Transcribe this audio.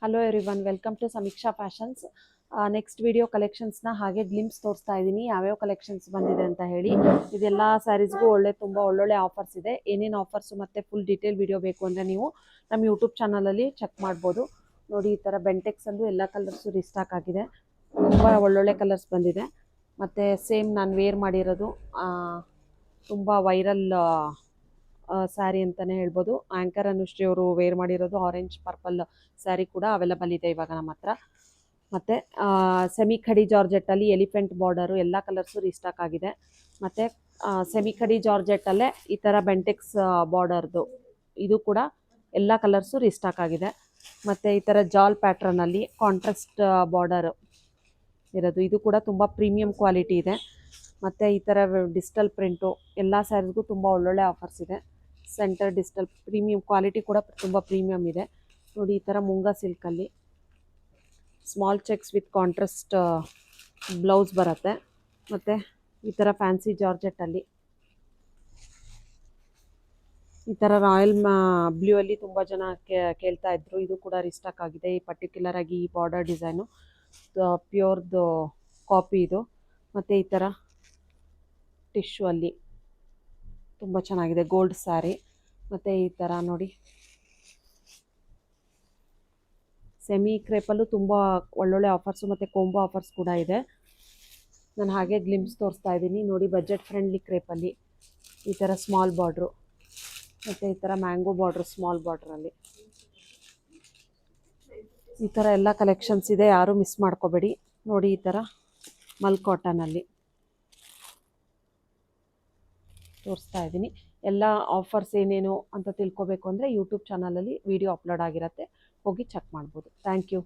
Hello everyone, welcome to ಸಮೀಕ್ಷಾ fashions. Next video ಕಲೆಕ್ಷನ್ಸ್ನ ಹಾಗೆ glimpse ತೋರಿಸ್ತಾ ಇದ್ದೀನಿ, ಯಾವ್ಯಾವ ಕಲೆಕ್ಷನ್ಸ್ ಬಂದಿದೆ ಅಂತ ಹೇಳಿ. ಇದೆಲ್ಲ ಸ್ಯಾರೀಸ್ಗೂ ತುಂಬ ಒಳ್ಳೊಳ್ಳೆ ಆಫರ್ಸ್ ಇದೆ. ಏನೇನು ಆಫರ್ಸು ಮತ್ತು ಫುಲ್ ಡೀಟೇಲ್ ವಿಡಿಯೋ ಬೇಕು ಅಂದರೆ ನೀವು ನಮ್ಮ ಯೂಟ್ಯೂಬ್ ಚಾನಲಲ್ಲಿ ಚೆಕ್ ಮಾಡ್ಬೋದು. ನೋಡಿ, ಈ ಥರ ಬೆಂಟೆಕ್ಸಲ್ಲೂ ಎಲ್ಲ ಕಲರ್ಸು ರಿಸ್ಟಾಕ್ ಆಗಿದೆ. ತುಂಬ ಒಳ್ಳೊಳ್ಳೆ ಕಲರ್ಸ್ ಬಂದಿದೆ. ಮತ್ತು ಸೇಮ್ ನಾನು ವೇರ್ ಮಾಡಿರೋದು ತುಂಬ ವೈರಲ್ ಸ್ಯಾರಿ ಅಂತಲೇ ಹೇಳ್ಬೋದು. ಆ್ಯಂಕರ್ ಅನುಶ್ರೀ ಅವರು ವೇರ್ ಮಾಡಿರೋದು ಆರೆಂಜ್ ಪರ್ಪಲ್ ಸ್ಯಾರಿ ಕೂಡ ಅವೈಲಬಲ್ ಇದೆ ಇವಾಗ ನಮ್ಮ ಹತ್ರ. ಮತ್ತು ಸೆಮಿ ಖಡಿ ಜಾರ್ಜೆಟ್ಟಲ್ಲಿ ಎಲಿಫೆಂಟ್ ಬಾರ್ಡರು ಎಲ್ಲ ಕಲರ್ಸು ರೀಸ್ಟಾಕ್ ಆಗಿದೆ. ಮತ್ತು ಸೆಮಿ ಖಡಿ ಜಾರ್ಜೆಟ್ಟಲ್ಲೇ ಈ ಥರ ಬೆಂಟೆಕ್ಸ್ ಬಾರ್ಡರ್ದು ಇದು ಕೂಡ ಎಲ್ಲ ಕಲರ್ಸು ರೀಸ್ಟಾಕ್ ಆಗಿದೆ. ಮತ್ತು ಈ ಥರ ಜಾಲ್ ಪ್ಯಾಟ್ರನಲ್ಲಿ ಕಾಂಟ್ರಾಸ್ಟ್ ಬಾರ್ಡರ್ ಇರೋದು ಇದು ಕೂಡ ತುಂಬ ಪ್ರೀಮಿಯಂ ಕ್ವಾಲಿಟಿ ಇದೆ. ಮತ್ತು ಈ ಥರ ಡಿಜಿಟಲ್ ಪ್ರಿಂಟು ಎಲ್ಲ ಸ್ಯಾರೀಸ್ಗೂ ತುಂಬ ಒಳ್ಳೊಳ್ಳೆ ಆಫರ್ಸ್ ಇದೆ. ಸೆಂಟರ್ ಡಿಜಿಟಲ್ ಪ್ರೀಮಿಯಂ ಕ್ವಾಲಿಟಿ ಕೂಡ ತುಂಬ ಪ್ರೀಮಿಯಮ್ ಇದೆ. ನೋಡಿ, ಈ ಥರ moonga ಸಿಲ್ಕಲ್ಲಿ small cheques with contrast blouse ಬರುತ್ತೆ. ಮತ್ತು ಈ ಥರ ಫ್ಯಾನ್ಸಿ ಜಾರ್ಜೆಟ್ಟಲ್ಲಿ ಈ ಥರ ರಾಯಲ್ ಬ್ಲೂ ಅಲ್ಲಿ ತುಂಬ ಜನ ಕೇಳ್ತಾ ಇದ್ರು. ಇದು ಕೂಡ ರಿಸ್ಟಾಕ್ ಆಗಿದೆ. ಈ ಪರ್ಟಿಕ್ಯುಲರ್ ಆಗಿ ಈ ಬಾರ್ಡರ್ ಡಿಸೈನು ಪ್ಯೂರ್ದು ಕಾಪಿ ಇದು. ಮತ್ತು ಈ ಥರ ಟಿಶ್ಯೂ ಅಲ್ಲಿ ತುಂಬ ಚೆನ್ನಾಗಿದೆ ಗೋಲ್ಡ್ ಸ್ಯಾರಿ. ಮತ್ತು ಈ ಥರ ನೋಡಿ, ಸೆಮಿ ಕ್ರೇಪಲ್ಲೂ ತುಂಬ ಒಳ್ಳೊಳ್ಳೆ ಆಫರ್ಸು ಮತ್ತು ಕೊಂಬೋ ಆಫರ್ಸ್ ಕೂಡ ಇದೆ. ನಾನು ಹಾಗೆ ಗ್ಲಿಮ್ಸ್ ತೋರಿಸ್ತಾ ಇದ್ದೀನಿ. ನೋಡಿ, ಬಜೆಟ್ ಫ್ರೆಂಡ್ಲಿ ಕ್ರೇಪಲ್ಲಿ ಈ ಥರ ಸ್ಮಾಲ್ ಬಾರ್ಡ್ರು ಮತ್ತು ಈ ಥರ ಮ್ಯಾಂಗೋ ಬಾರ್ಡ್ರು ಸ್ಮಾಲ್ ಬಾರ್ಡ್ರಲ್ಲಿ ಈ ಥರ ಎಲ್ಲ ಕಲೆಕ್ಷನ್ಸ್ ಇದೆ, ಯಾರೂ ಮಿಸ್ ಮಾಡ್ಕೋಬೇಡಿ. ನೋಡಿ, ಈ ಥರ ಮಲ್ ಕಾಟನಲ್ಲಿ ತೋರಿಸ್ತಾ ಇದ್ದೀನಿ. ಎಲ್ಲ ಆಫರ್ಸ್ ಏನೇನು ಅಂತ ತಿಳ್ಕೊಬೇಕು ಅಂದರೆ ಯೂಟ್ಯೂಬ್ ಚಾನಲಲ್ಲಿ ವಿಡಿಯೋ ಅಪ್ಲೋಡ್ ಆಗಿರುತ್ತೆ, ಹೋಗಿ ಚೆಕ್ ಮಾಡ್ಬೋದು. Thank you.